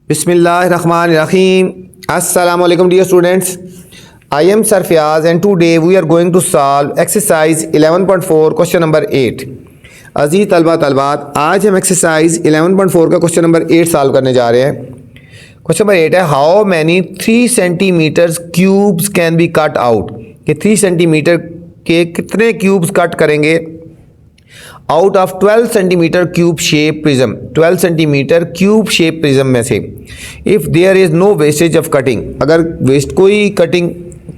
Bismillahirrahmanirrahim. Assalamu alaikum dear students. I am Sarfiaz and today we are going to solve exercise 11.4 question number 8. अजीज तलबा तलबात, आज हम exercise 11.4 का question number 8 solve करने जा रहे हैं। क्वेश्चन नंबर 8 है how many 3 centimetre cubes can be cut out, कि 3 सेंटीमीटर के कितने क्यूब्स कट करेंगे out of 12 centimetre cube shape prism, 12 centimetre cube shape prism में से। If there is no wastage of cutting, अगर कोई कटिंग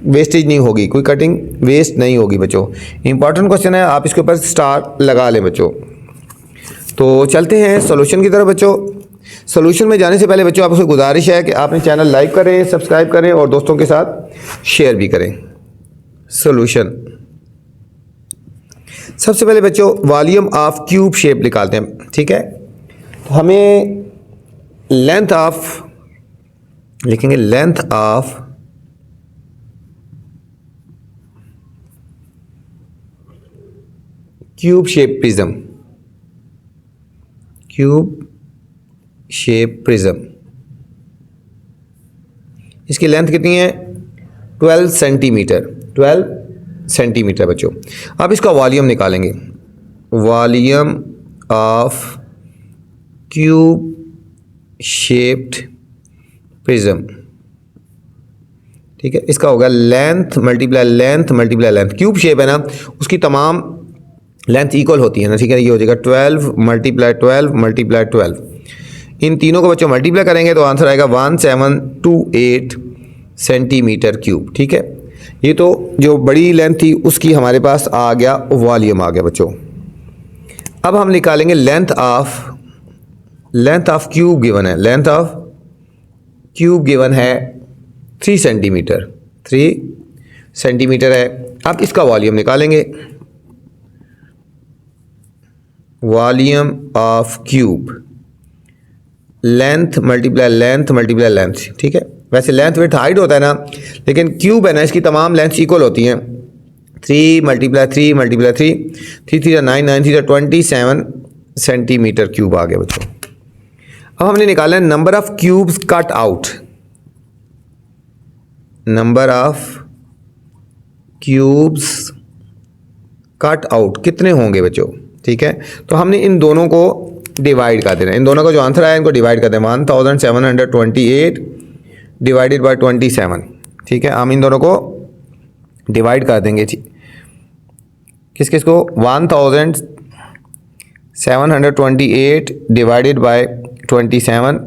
वेस्टेज नहीं होगी, कोई कटिंग वेस्ट नहीं होगी बच्चों। इंपॉर्टेंट क्वेश्चन है, आप इसके ऊपर स्टार लगा लें बच्चों। तो चलते हैं सॉल्यूशन की तरफ बच्चों। सॉल्यूशन में जाने से पहले बच्चों आपसे गुजारिश है कि आपने चैनल लाइक करें, सब्सक्राइब करें और दोस्तों के साथ शेयर भी करें। सॉल्यूशन सबसे पहले बच्चों वॉल्यूम ऑफ क्यूब शेप निकालते हैं, ठीक है। तो हमें लेंथ ऑफ लिखेंगे, length of cube shape prism, cube shape prism, इसकी लेंथ कितनी है 12 सेंटीमीटर, 12 सेंटीमीटर बच्चों। अब इसका वॉल्यूम निकालेंगे, volume of cube shaped prism, ठीक है। इसका होगा length multiply length multiply length. Cube shape है ना, उसकी तमाम लेंथ इक्वल होती है ना, ठीक है। ये हो जाएगा 12 मल्टीप्लाई 12 मल्टीप्लाई 12। इन तीनों को बच्चों मल्टीप्लाई करेंगे तो आंसर आएगा 1728 सेंटीमीटर क्यूब, ठीक है। ये तो जो बड़ी लेंथ थी उसकी हमारे पास आ गया वॉल्यूम आ गया बच्चों। अब हम निकालेंगे लेंथ ऑफ क्यूब गिवन है, लेंथ ऑफ क्यूब गिवन है 3 सेंटीमीटर, 3 सेंटीमीटर है। अब इसका वॉल्यूम निकालेंगे, volume of cube length multiply length multiply length, ठीक है। वैसे लेंथ विड्थ हाइट होता है ना, लेकिन क्यूब है ना, इसकी तमाम लेंथ इक्वल होती हैं। 3 मल्टीप्लाई 3 मल्टीप्लाई 3, 3 3 9 9 3 27 सेंटीमीटर क्यूब आ गया बच्चों। अब हमने निकाला है number of cubes cut out, number of cubes cut out कितने होंगे बच्चों, ठीक है। तो हमने इन दोनों को डिवाइड कर देना, इन दोनों का जो आंसर आया इनको डिवाइड कर दें। 1728 डिवाइडेड बाय 27, ठीक है। हम इन दोनों को डिवाइड कर देंगे, किस किस को 1728 डिवाइडेड बाय 27,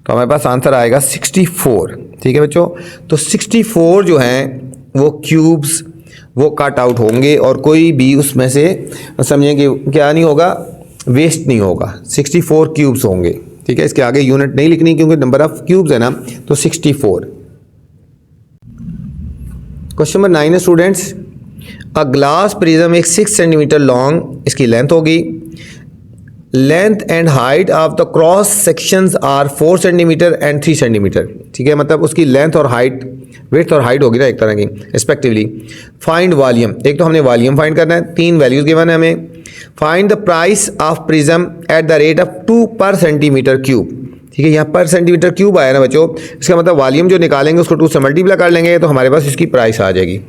तो हमारे पास आंसर आएगा 64, ठीक है बच्चों। तो 64 जो हैं वो क्यूब्स वो कट आउट होंगे और कोई भी उसमें से समझें कि क्या नहीं होगा, वेस्ट नहीं होगा। 64 क्यूब्स होंगे, ठीक है। इसके आगे यूनिट नहीं लिखनी क्योंकि नंबर ऑफ क्यूब्स है ना, तो 64। क्वेश्चन नंबर 9 है स्टूडेंट्स, अ ग्लास प्रिज्म एक 6 सेंटीमीटर लॉन्ग इसकी लेंथ होगी। Length and height of the cross sections are 4 centimetre and 3 centimetre, ठीक है। मतलब उसकी लेंथ और हाइट, विड्थ और हाइट होगी ना एक तरह की रिस्पेक्टिवली। फाइंड वॉल्यूम, एक तो हमने वॉल्यूम फाइंड करना है, 3 वैल्यूज गिवन है हमें। Find the price of prism at the rate of 2 पर सेंटीमीटर क्यूब, ठीक है। यहाँ पर सेंटीमीटर क्यूब आया ना बच्चों, इसका मतलब वॉल्यूम जो निकालेंगे उसको 2 से मल्टीप्लाई कर लेंगे तो हमारे पास इसकी प्राइस आ जाएगी।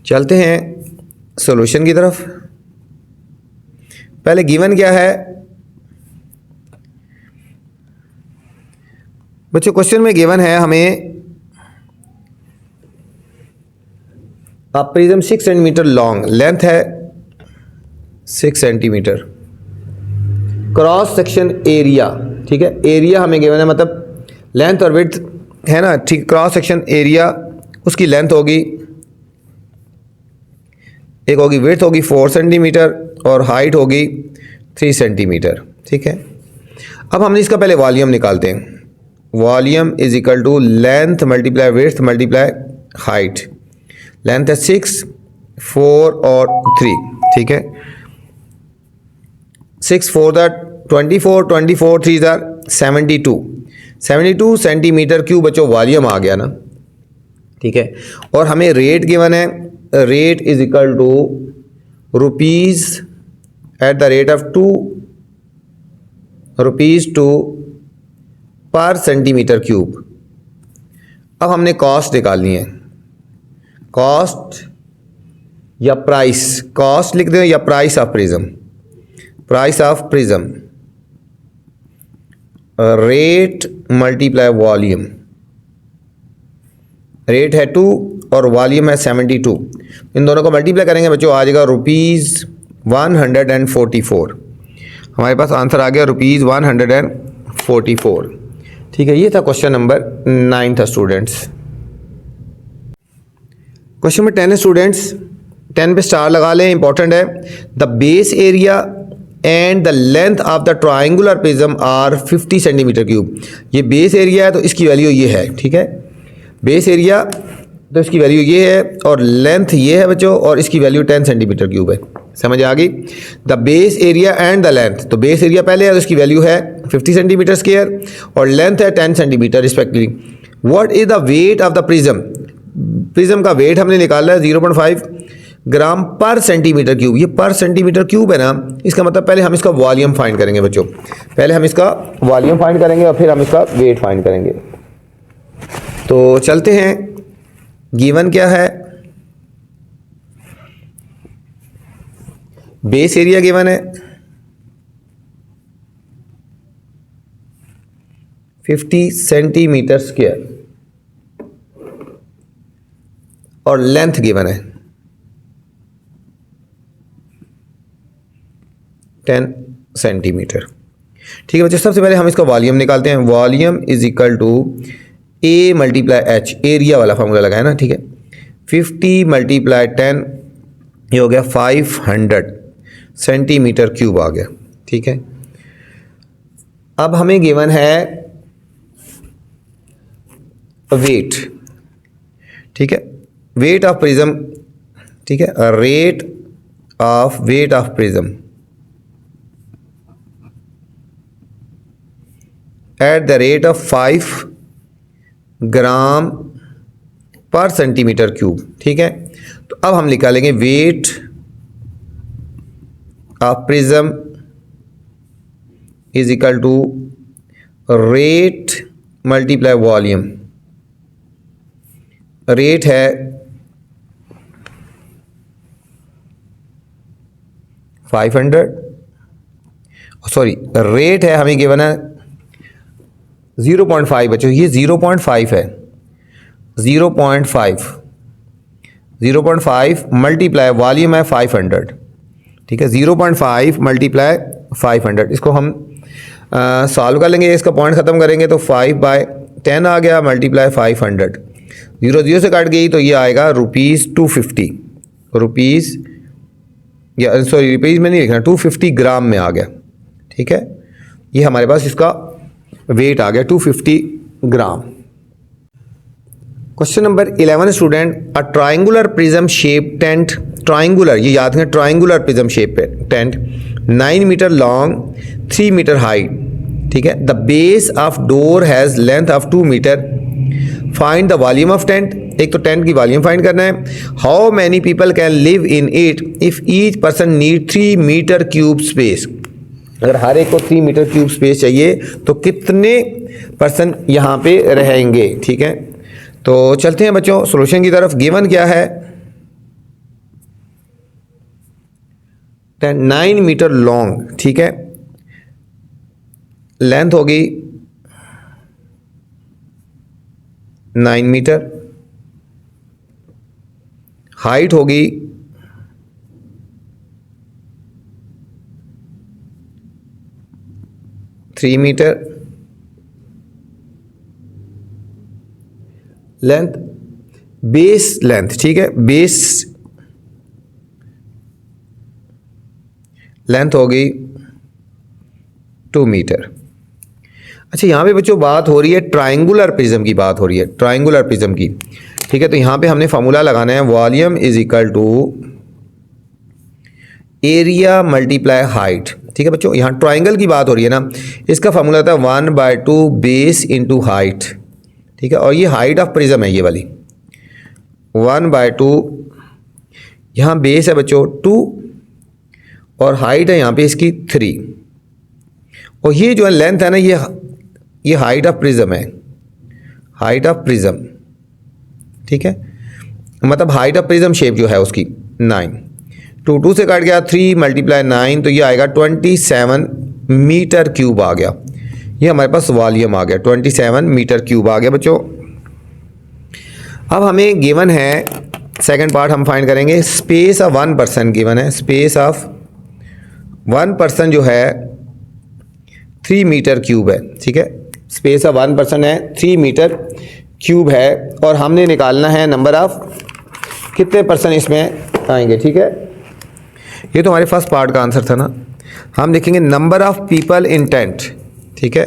चलते हैं सॉल्यूशन की तरफ। पहले गिवन क्या है बच्चों, क्वेश्चन में गिवन है हमें प्रिज्म 6 सेंटीमीटर लॉन्ग, लेंथ है 6 सेंटीमीटर, क्रॉस सेक्शन एरिया, ठीक है। एरिया हमें गिवन है, मतलब लेंथ और विड्थ है ना, ठीक। क्रॉस सेक्शन एरिया उसकी लेंथ होगी, एक होगी विड्थ होगी 4 सेंटीमीटर और हाइट होगी 3 सेंटीमीटर, ठीक है। अब हमने इसका पहले वॉल्यूम निकालते हैं। Volume is equal to length multiply width multiply height. Length है 6, 4 और 3, ठीक है। 6 4 24, 24 3 72, 72 सेंटीमीटर क्यूब बच्चों वॉल्यूम आ गया ना, ठीक है। और हमें रेट गिवन है, rate is equal to rupees at the rate of 2 rupees to per centimetre cube. अब हमने कॉस्ट निकालनी है, कॉस्ट या प्राइस, कॉस्ट लिख दें या price of prism, price of prism, rate multiply volume, rate है 2 और वॉल्यूम है 72, इन दोनों को मल्टीप्लाई करेंगे बच्चों आ जाएगा ₹144। हमारे पास आंसर आ गया ₹144। ठीक है, ये था क्वेश्चन नंबर 9 था स्टूडेंट्स। क्वेश्चन नंबर 10 है स्टूडेंट्स, 10 पे स्टार लगा लें, इंपॉर्टेंट है। The base area and the length of the triangular prism are 50 centimetre cube. ये बेस एरिया है तो इसकी वैल्यू ये है, ठीक है, बेस एरिया तो इसकी वैल्यू ये है और लेंथ ये है बच्चों और इसकी वैल्यू 10 सेंटीमीटर क्यूब है। समझ आ गई? The base area and the length, तो बेस एरिया पहले है तो इसकी वैल्यू है 50 सेंटीमीटर स्क्वायर और लेंथ है 10 centimetre respectively. What is the weight of the prism, prism का वेट हमने निकाला है 0.5 ग्राम पर सेंटीमीटर क्यूब। ये पर सेंटीमीटर क्यूब है ना, इसका मतलब पहले हम इसका वॉल्यूम फाइंड करेंगे बच्चों, पहले हम इसका वॉल्यूम फाइंड करेंगे और फिर हम इसका वेट फाइंड करेंगे। तो चलते हैं, गिवन क्या है, बेस एरिया गिवन है 50 सेंटीमीटर स्क्वायर और लेंथ गिवन है 10 सेंटीमीटर। ठीक है बच्चों, सबसे पहले हम इसका वॉल्यूम निकालते हैं। Volume is equal to A multiply H, area वाला फॉर्मूला लगाए ना, ठीक है। 50 मल्टीप्लाई 10 ये हो गया 500 सेंटीमीटर क्यूब आ गया, ठीक है। अब हमें गिवन है वेट, ठीक है, वेट ऑफ प्रिज्म, ठीक है, rate of weight of prism at the rate of 5 gram per centimetre cube, ठीक है। तो अब हम निकालेंगे weight of prism is equal to rate multiply volume. Rate है 500, सॉरी रेट है हमें गिवन है 0.5 बच्चों, ये 0.5 है, 0.5 मल्टीप्लाई वॉल्यूम है 500, ठीक है। 0.5 मल्टीप्लाई 500, इसको हम सॉल्व कर लेंगे, इसका पॉइंट ख़त्म करेंगे तो 5/10 आ गया मल्टीप्लाई 500, 0 से कट गई तो ये आएगा ₹250, रुपीज़ या सॉरी रुपीज़ में नहीं लिखना, 250 ग्राम में आ गया, ठीक है। ये हमारे पास इसका वेट आ गया 250 gram. Question number 11 student, a triangular prism shape tent, triangular ये याद है, triangular prism shape tent 9 metre long 3 metre height, ठीक है। The base of door has length of 2 metre, find the volume of tent. एक तो tent की volume find करना है। How many people can live in it if each person need 3 metre cube space. अगर हर एक को 3 मीटर क्यूब स्पेस चाहिए तो कितने पर्सन यहाँ पे रहेंगे, ठीक है। तो चलते हैं बच्चों सॉल्यूशन की तरफ। गिवन क्या है, 9 मीटर लॉन्ग, ठीक है, लेंथ होगी 9 मीटर, हाइट होगी 3 मीटर, लेंथ बेस लेंथ, ठीक है, बेस लेंथ होगी 2 मीटर। अच्छा यहाँ पे बच्चों बात हो रही है ट्राइंगुलर प्रिज्म की, बात हो रही है ट्राइंगुलर प्रिज्म की, ठीक है। तो यहाँ पे हमने फार्मूला लगाना है, volume is equal to area multiply height, ठीक है बच्चों। यहाँ ट्राइंगल की बात हो रही है ना, इसका फार्मूला था 1/2 बेस इंटू हाइट, ठीक है। और ये हाइट ऑफ प्रिज्म है ये वाली 1/2, यहाँ बेस है बच्चों 2 और हाइट है यहाँ पे इसकी 3, और ये जो है लेंथ है ना, ये ये हाइट ऑफ प्रिज्म है, हाइट ऑफ प्रिज्म, ठीक है, मतलब हाइट ऑफ प्रिज्म शेप जो है उसकी 9, 2 से कट गया 3 × 9 तो ये आएगा 27 मीटर क्यूब आ गया। ये हमारे पास वॉल्यूम आ गया, 27 मीटर क्यूब आ गया बच्चों। अब हमें गिवन है सेकंड पार्ट हम फाइंड करेंगे, स्पेस ऑफ 1 पर्सन गिवन है, स्पेस ऑफ 1 पर्सन जो है 3 मीटर क्यूब है, ठीक है, स्पेस ऑफ 1 पर्सन है 3 मीटर क्यूब है और हमने निकालना है नंबर ऑफ कितने पर्सन इसमें आएंगे, ठीक है। ये तो हमारे फर्स्ट पार्ट का आंसर था ना। हम लिखेंगे number of people in tent, ठीक है,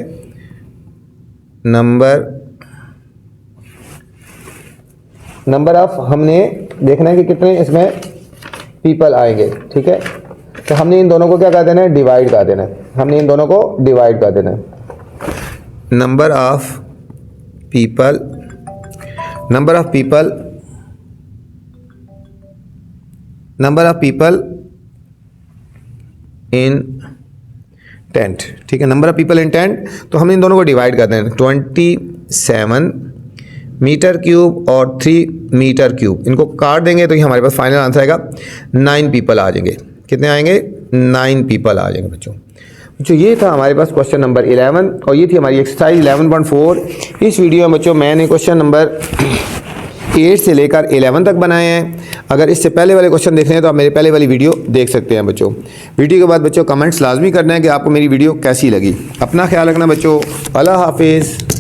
नंबर ऑफ हमने देखना है कि कितने इसमें पीपल आएंगे, ठीक है। तो हमने इन दोनों को क्या कर देना है, डिवाइड कर देना है, हमने इन दोनों को डिवाइड कर देना है। Number of people, number of people, number of people in tent, ठीक है, number of people in tent. तो हमने इन दोनों को डिवाइड कर देना, 27 मीटर क्यूब और 3 मीटर क्यूब, इनको काट देंगे तो ये हमारे पास फाइनल आंसर आएगा 9 पीपल आ जाएंगे। कितने आएंगे, 9 पीपल आ जाएंगे बच्चों। बच्चों ये था हमारे पास क्वेश्चन नंबर 11 और ये थी हमारी एक्सरसाइज 11.4। इस वीडियो में बच्चों मैंने क्वेश्चन नंबर 8 से लेकर 11 तक बनाए हैं। अगर इससे पहले वाले क्वेश्चन देखने हैं तो आप मेरे पहले वाली वीडियो देख सकते हैं बच्चों। वीडियो के बाद बच्चों कमेंट्स लाजमी करना है कि आपको मेरी वीडियो कैसी लगी। अपना ख्याल रखना बच्चों, अल्लाह हाफिज़।